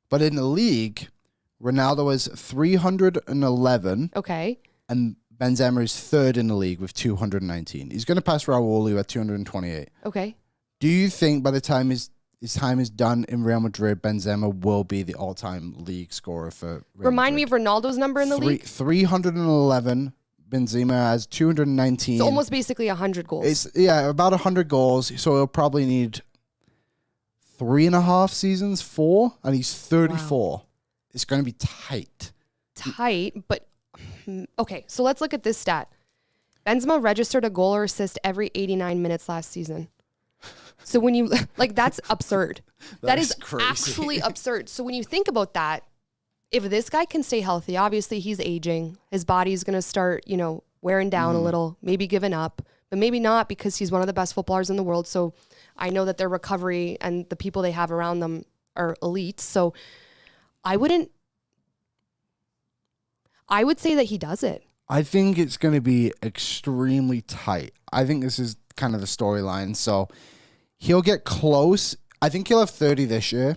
But in the league, Ronaldo is 311. Okay. And Benzema is third in the league with 219. He's going to pass Raul, who had 228. Okay. Do you think by the time his time is done in Real Madrid, Benzema will be the all-time league scorer for Real Remind Madrid? me of Ronaldo's number in the league. 311. Benzema has 219. It's almost basically 100 goals. It's about 100 goals. So he'll probably need 3.5 seasons, 4, and he's 34. Wow. It's going to be tight. But okay. So let's look at this stat. Benzema registered a goal or assist every 89 minutes last season. So when you, that's absurd. that is crazy. Actually absurd. So when you think about that, if this guy can stay healthy, obviously he's aging. His body's going to start, wearing down a little, maybe giving up, but maybe not because he's one of the best footballers in the world. So I know that their recovery and the people they have around them are elite. So I would say that he does it. I think it's going to be extremely tight. I think this is kind of the storyline. So he'll get close. I think he'll have 30 this year.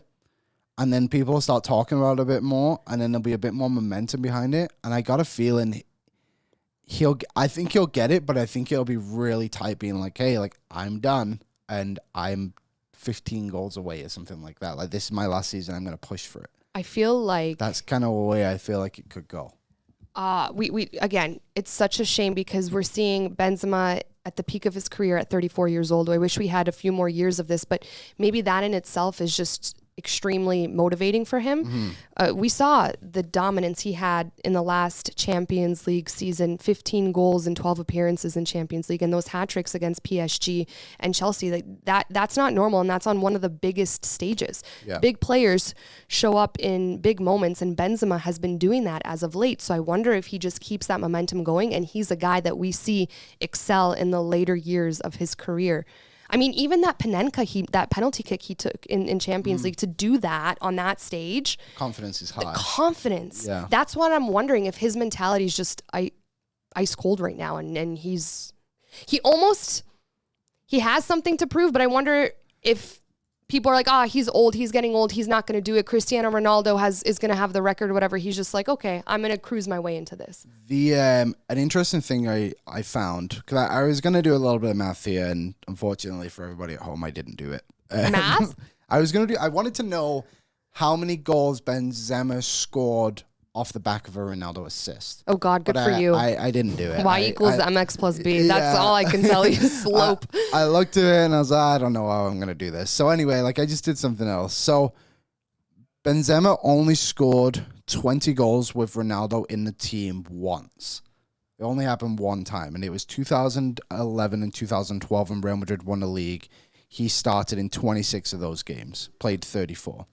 And then people will start talking about it a bit more. And then there'll be a bit more momentum behind it. And I got a feeling I think he'll get it, but I think it'll be really tight being like, hey, I'm done. And I'm 15 goals away or something like that. This is my last season. I'm going to push for it. I feel like that's kind of the way I feel like it could go. We again, it's such a shame because we're seeing Benzema at the peak of his career at 34 years old. I wish we had a few more years of this, but maybe that in itself is just extremely motivating for him. We saw the dominance he had in the last Champions League season, 15 goals and 12 appearances in Champions League, and those hat tricks against PSG and Chelsea. That's not normal, and that's on one of the biggest stages. Yeah. Big players show up in big moments, and Benzema has been doing that as of late. So I wonder if he just keeps that momentum going, and he's a guy that we see excel in the later years of his career. I mean, even that that penalty kick he took in Champions League, to do that on that stage. Confidence is high. Confidence. Yeah. That's what I'm wondering, if his mentality is just ice cold right now. And he has something to prove, but I wonder if people are like, he's old, he's getting old, he's not going to do it. Cristiano Ronaldo is going to have the record or whatever. He's just like, okay, I'm going to cruise my way into this. An interesting thing I found, because I was going to do a little bit of math here, and unfortunately for everybody at home, I didn't do it. Math? I wanted to know how many goals Benzema scored off the back of a Ronaldo assist. Oh God, good for you. I didn't do it. Y equals MX plus B. That's all I can tell you. Slope. I looked at it and I was like, I don't know how I'm going to do this. So anyway, I just did something else. So Benzema only scored 20 goals with Ronaldo in the team once. It only happened one time, and it was 2011 and 2012 when Real Madrid won the league. He started in 26 of those games, played 34.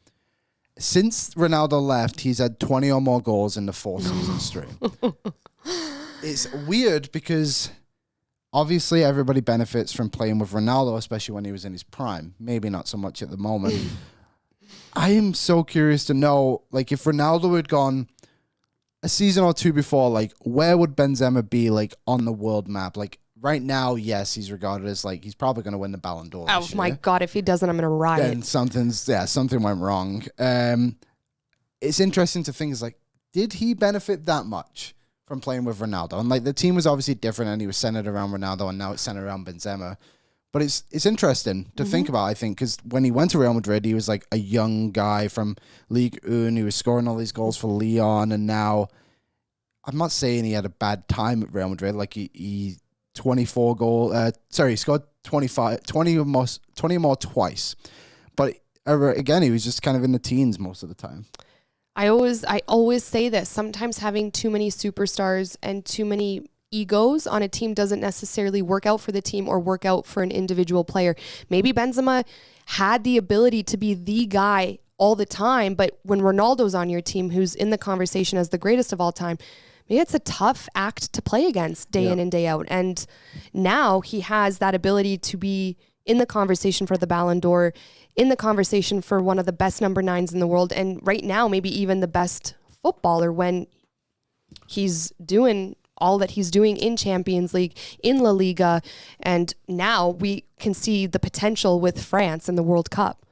Since Ronaldo left, he's had 20 or more goals in the 4 seasons straight. It's weird because obviously everybody benefits from playing with Ronaldo, especially when he was in his prime. Maybe not so much at the moment. I am so curious to know, if Ronaldo had gone a season or two before, where would Benzema be, on the world map? Right now, yes, he's regarded as he's probably going to win the Ballon d'Or. Oh my God, if he doesn't, I'm going to riot. Then something went wrong. It's interesting to think did he benefit that much from playing with Ronaldo? And the team was obviously different, and he was centered around Ronaldo, and now it's centered around Benzema. But it's interesting to think about, I think, because when he went to Real Madrid, he was a young guy from Ligue 1. He was scoring all these goals for Lyon, and now I'm not saying he had a bad time at Real Madrid. He 24 goal. He scored 20 or more twice. But again, he was just kind of in the teens most of the time. I always say this. Sometimes having too many superstars and too many egos on a team doesn't necessarily work out for the team or work out for an individual player. Maybe Benzema had the ability to be the guy all the time, but when Ronaldo's on your team, who's in the conversation as the greatest of all time, maybe it's a tough act to play against day in and day out. And now he has that ability to be in the conversation for the Ballon d'Or, in the conversation for one of the best number 9s in the world, and right now maybe even the best footballer when he's doing all that he's doing in Champions League, in La Liga, and now we can see the potential with France in the World Cup.